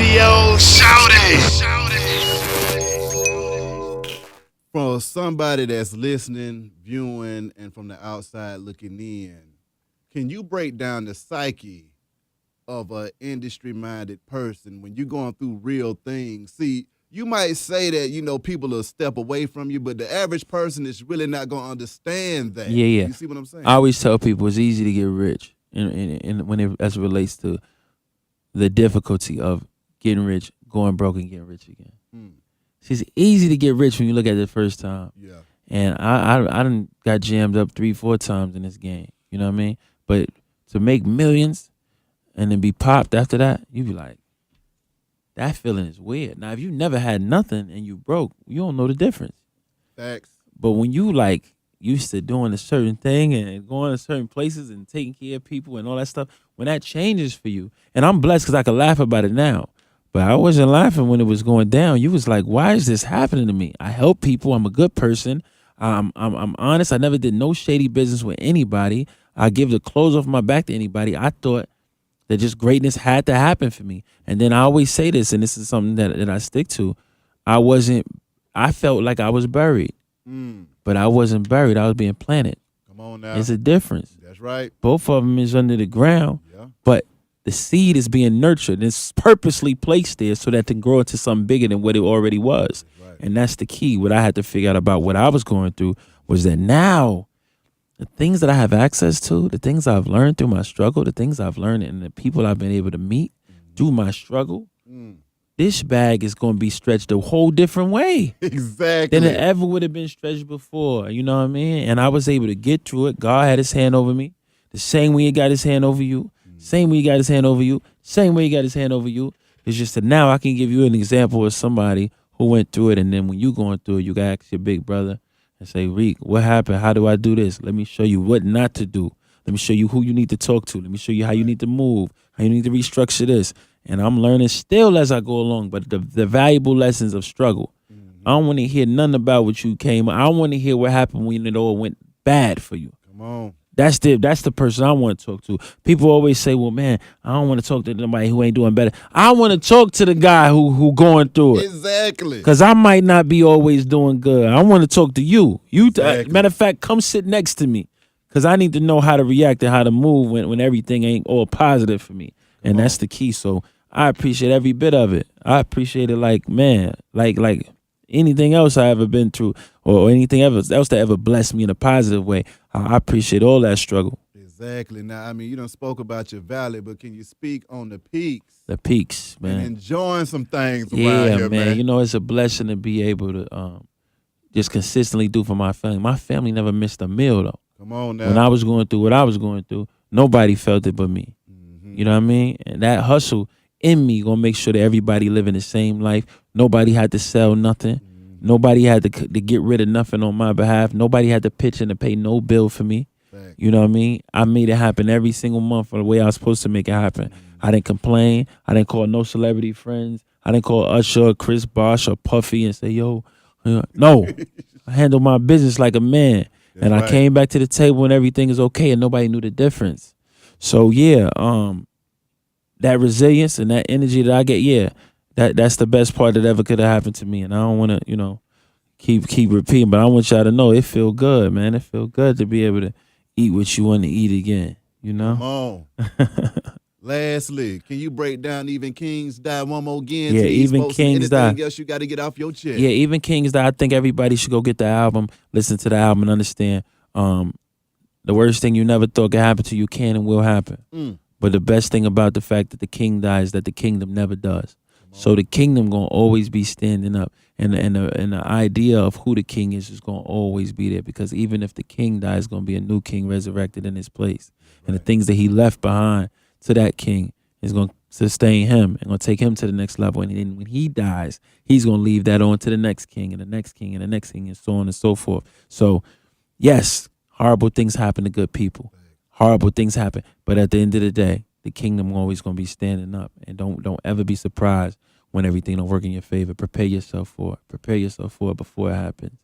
radio. Shout it. For somebody that's listening, viewing, and from the outside looking in, can you break down the psyche of an industry-minded person when you're going through real things? See, you might say that, people will step away from you, but the average person is really not going to understand that. Yeah, yeah. You see what I'm saying? I always tell people it's easy to get rich, and when as it relates to the difficulty of getting rich, going broke, and getting rich again. See, it's easy to get rich when you look at it the first time. Yeah. And I done got jammed up 3-4 times in this game. You know what I mean? But to make millions and then be popped after that, you be like, that feeling is weird. Now, if you never had nothing and you broke, you don't know the difference. Facts. But when you used to doing a certain thing and going to certain places and taking care of people and all that stuff, when that changes for you, and I'm blessed because I can laugh about it now, but I wasn't laughing when it was going down. You was like, why is this happening to me? I help people. I'm a good person. I'm honest. I never did no shady business with anybody. I give the clothes off my back to anybody. I thought that just greatness had to happen for me. And then I always say this, and this is something that I stick to. I felt like I was buried. But I wasn't buried. I was being planted. Come on now. It's a difference. That's right. Both of them is under the ground. Yeah. But the seed is being nurtured. It's purposely placed there so that it can grow into something bigger than what it already was. Right. And that's the key. What I had to figure out about what I was going through was that now the things that I have access to, the things I've learned through my struggle, the things I've learned and the people I've been able to meet through my struggle, this bag is going to be stretched a whole different way Exactly. than it ever would have been stretched before. You know what I mean? And I was able to get through it. God had his hand over me. The same way he got his hand over you. Same way he got his hand over you. Same way he got his hand over you. It's just that now I can give you an example of somebody who went through it. And then when you going through it, you got to ask your big brother and say, Reek, what happened? How do I do this? Let me show you what not to do. Let me show you who you need to talk to. Let me show you how you need to move, how you need to restructure this. And I'm learning still as I go along, but the valuable lessons of struggle. I don't want to hear nothing about what you came. I want to hear what happened when it all went bad for you. Come on. That's the person I want to talk to. People always say, well, man, I don't want to talk to somebody who ain't doing better. I want to talk to the guy who going through it. Exactly. Because I might not be always doing good. I want to talk to you. Exactly. Matter of fact, come sit next to me. Because I need to know how to react and how to move when everything ain't all positive for me. And that's the key. So I appreciate every bit of it. I appreciate it like anything else I ever been through or anything else that ever blessed me in a positive way. I appreciate all that struggle. Exactly. Now, I mean, you done spoke about your valley, but can you speak on the peaks? The peaks, man. And enjoying some things Yeah, around here, man. You know, it's a blessing to be able to just consistently do for my family. My family never missed a meal, though. Come on now. When I was going through what I was going through, nobody felt it but me. You know what I mean? And that hustle in me gonna make sure that everybody living the same life. Nobody had to sell nothing. Nobody had to get rid of nothing on my behalf. Nobody had to pitch in to pay no bill for me. Thanks. You know what I mean? I made it happen every single month for the way I was supposed to make it happen. I didn't complain. I didn't call no celebrity friends. I didn't call Usher or Chris Bosh or Puffy and say, yo, no. I handled my business like a man. And I came back to the table and everything is okay and nobody knew the difference. So yeah, that resilience and that energy that I get, that's the best part that ever could have happened to me. And I don't want to, keep repeating, but I want y'all to know it feel good, man. It feel good to be able to eat what you want to eat again, Come on. Lastly, can you break down Even Kings Die one more again? Yeah, to these Even folks, Kings anything Die. else you got to get off your chest? Yeah, Even Kings Die. I think everybody should go get the album, listen to the album, and understand the worst thing you never thought could happen to you can and will happen. But the best thing about the fact that the king dies is that the kingdom never does. So the kingdom gonna always be standing up, and the idea of who the king is gonna always be there, because even if the king dies, gonna be a new king resurrected in his place, and the things that he left behind to that king is gonna sustain him and gonna take him to the next level. And then when he dies, he's gonna leave that on to the next king and the next king and the next king and so on and so forth. So yes, horrible things happen to good people. Horrible things happen, but at the end of the day, the kingdom always gonna be standing up. And don't ever be surprised when everything don't work in your favor. Prepare yourself for it. Prepare yourself for it before it happens.